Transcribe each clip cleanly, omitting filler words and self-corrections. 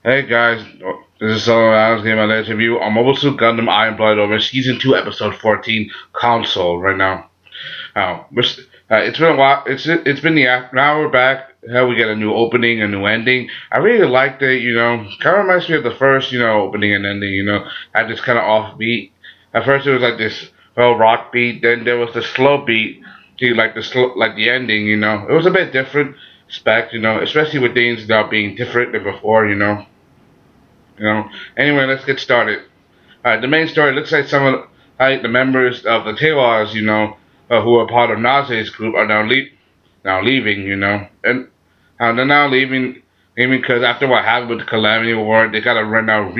Hey guys, this is Solo Adams Game on Let's Review on Mobile Suit Gundam Iron Blood over Season 2, Episode 14, Counsel, right now. It's been a while, it's been now we're back, we get a new opening, a new ending. I really liked it, kind of reminds me of the first, opening and ending, had this kind of offbeat. At first it was like this, rock beat, then there was the slow beat, like the ending, It was a bit different, especially with things now being different than before. You know. Anyway, let's get started. The main story looks like some of the members of the Teiwaz, who are part of Naze's group, are now leaving, and they're now leaving because after what happened with the Calamity War, they gotta run out,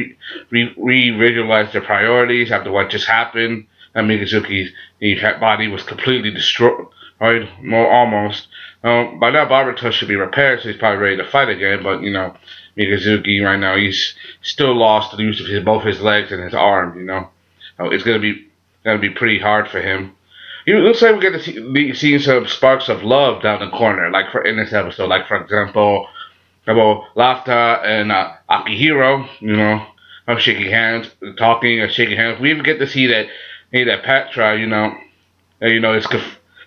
re-visualize their priorities after what just happened. And Mikazuki's body was completely destroyed, right? More almost. By now, Barbatos should be repaired, so he's probably ready to fight again. But Mikazuki right now he's still lost the use of both his legs and his arm. It's gonna be pretty hard for him. It looks like we get to see some sparks of love down the corner, like in this episode. Like for example, about Lafta and Akihiro. Shaking hands, talking, or shaking hands. We even get to see that Petra.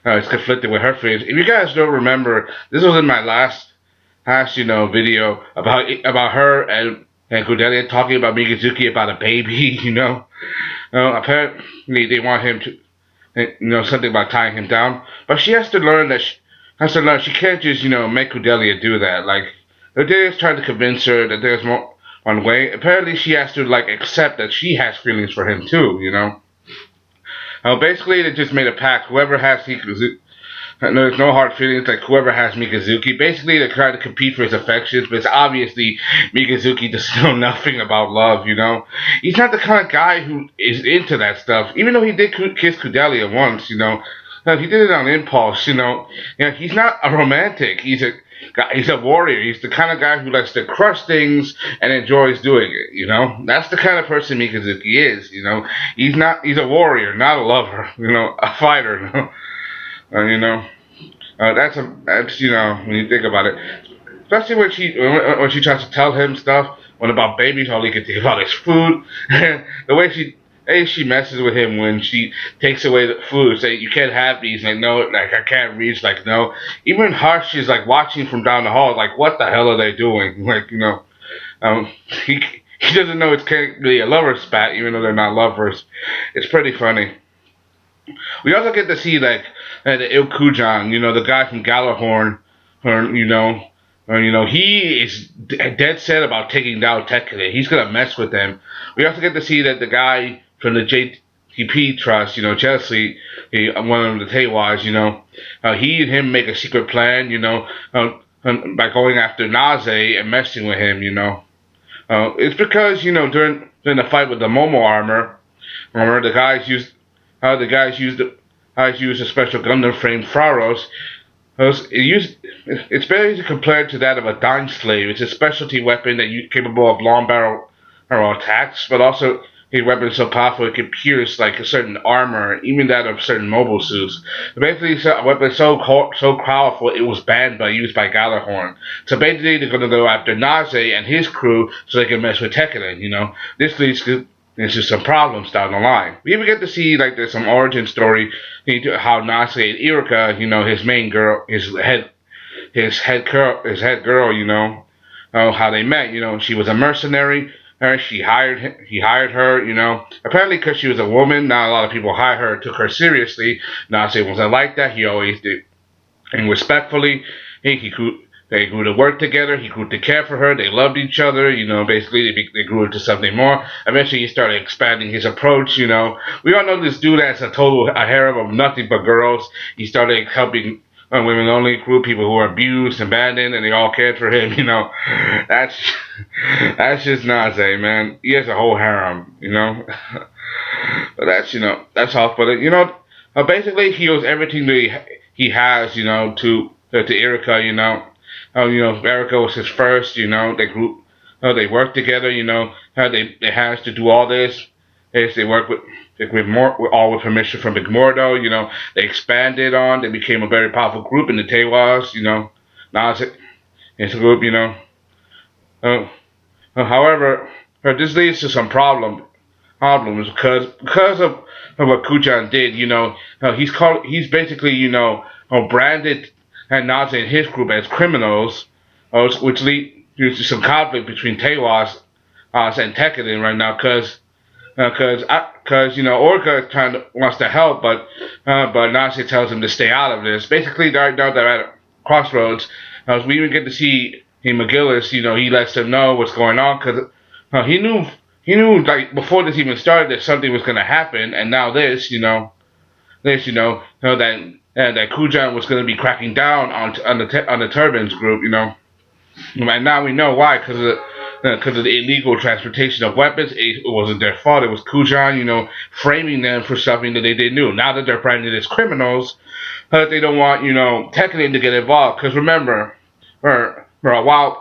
Is conflicted with her feelings. If you guys don't remember, this was in my last video about her and Cordelia talking about Mikazuki about a baby. Apparently they want him to, something about tying him down, but she has to learn she can't just make Cordelia do that. Like Cordelia's trying to convince her that there's more one way. Apparently she has to accept that she has feelings for him too. Basically, they just made a pact. Whoever has Mikazuki, there's no hard feelings. Like whoever has Mikazuki, basically they're trying to compete for his affections. But it's obviously Mikazuki does know nothing about love. He's not the kind of guy who is into that stuff. Even though he did kiss Cordelia once, he did it on impulse. He's not a romantic. He's a warrior. He's the kind of guy who likes to crush things and enjoys doing it. That's the kind of person Mikazuki is. He's a warrior, not a lover. A fighter. That's when you think about it, especially when she tries to tell him stuff when about babies, all he can think about is food. The way she messes with him when she takes away the food, say you can't have these, like no, like I can't reach, like no. Even Harsh is like watching from down the hall, like what the hell are they doing? Um, he he doesn't know it's can't be a lover's spat, even though they're not lovers. It's pretty funny. We also get to see the Il Kujan, the guy from Gjallrhorn, or he is dead set about taking down Tekkadan. He's gonna mess with them. We also get to see that the guy from the JTP Trust, Chesley, one of the Teiwaz, he and him make a secret plan, by going after Naze and messing with him. It's because during the fight with the Momo armor, remember the guys used a special Gundam frame Pharaohs. It's basically compared to that of a dime slave. It's a specialty weapon capable of long barrel attacks, but also a weapon so powerful it can pierce like a certain armor, even that of certain mobile suits. Basically, it's a weapon so powerful it was banned by use by Gjallrhorn. So basically, they're going to go after Naze and his crew so they can mess with Tekkadan. This leads to into some problems down the line. We even get to see there's some origin story into how Naze and Irika, his main girl, his head girl, how they met. She was a mercenary. He hired her. Apparently because she was a woman, not a lot of people hired her, took her seriously. Naze wasn't like that. He always did, and respectfully, they grew to work together. He grew to care for her. They loved each other. Basically they grew into something more. Eventually, he started expanding his approach. We all know this dude has a harem of nothing but girls. He started helping a women-only group, people who were abused, abandoned, and they all cared for him. That's that's just Naze, man. He has a whole harem. But that's all. But basically, he owes everything that he has. To Erika. Erica was his first. They worked together. They has to do all this. They work all with permission from Big Mordo. They expanded on. They became a very powerful group in the Teiwaz. Now it's a group. However, this leads to some problems because of what Kujan did. He's basically branded and Nazi and his group as criminals, which leads to some conflict between Teiwaz and Tekkadan right now because Orca wants to help, but Nazi tells him to stay out of this. Basically, right now they're at a crossroads. We even get to see McGillis. He lets them know what's going on because he knew like before this even started that something was going to happen, and now that Kujan was going to be cracking down on the turbines group. And now we know why, because of the illegal transportation of weapons. It wasn't their fault. It was Kujan, framing them for something that they didn't do. Now that they're branded as criminals, they don't want, Tekkadan to get involved. Because remember, for a while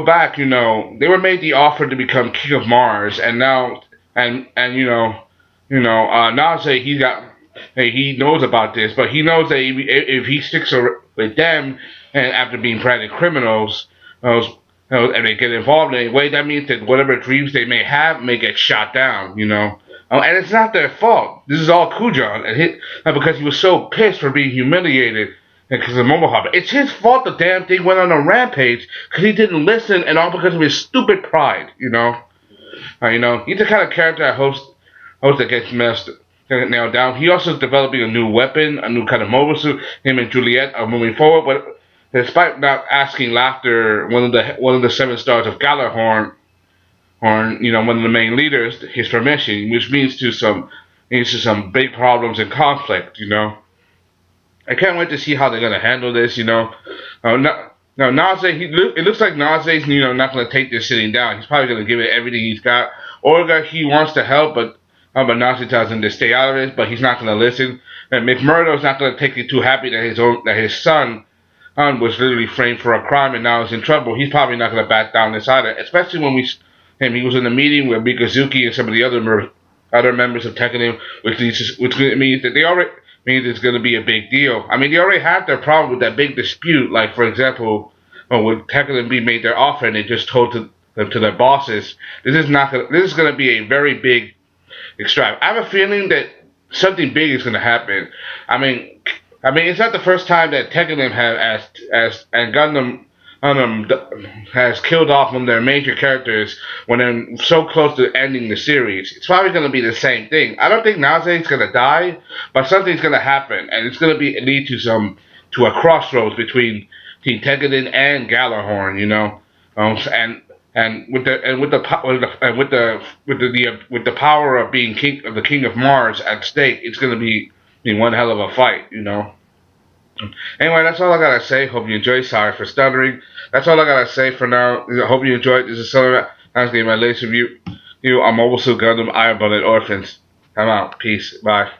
back, they were made the offer to become King of Mars, and now, Naze, he knows about this, but he knows that if he sticks with them, and after being branded criminals, and they get involved in a way, that means that whatever dreams they may have may get shot down, and it's not their fault. This is all Kujan, and because he was so pissed for being humiliated because of Momo Harbor. It's his fault the damn thing went on a rampage because he didn't listen, and all because of his stupid pride, He's the kind of character I hope that gets nailed down. He also is developing a new weapon, a new kind of mobile suit. Him and Juliet are moving forward, but despite not asking Laughter, one of the 7 stars of Gjallrhorn, one of the main leaders, his permission, which leads to some big problems and conflict. I can't wait to see how they're gonna handle this. Now Naze, it looks like Naze's not gonna take this sitting down. He's probably gonna give it everything he's got. Orga, he wants to help, but Naze tells him to stay out of it, but he's not gonna listen. And McMurdo's not gonna take it too happy that his son was literally framed for a crime and now is in trouble. He's probably not going to back down this either, especially when he was in a meeting with Mikazuki and some of the other members of Tekkadan, which means that it's going to be a big deal. I mean, they already had their problem with that big dispute, like for example, when Tekkadan made their offer and they just told them to their bosses. This is going to be a very big extract. I have a feeling that something big is going to happen. I mean, it's not the first time that Tekkadan and Gundam has killed off one of their major characters when they're so close to ending the series. It's probably going to be the same thing. I don't think Naze's going to die, but something's going to happen, and it's going to lead to a crossroads between Tekkadan and Gjallrhorn. And with the power of being the King of Mars at stake, it's going to be one hell of a fight, Anyway, that's all I gotta say. Hope you enjoyed. Sorry for stuttering. That's all I gotta say for now. I hope you enjoyed. This is Southern. That's my latest review on Mobile Suit Gundam Iron Blooded Orphans. I'm out. Peace. Bye.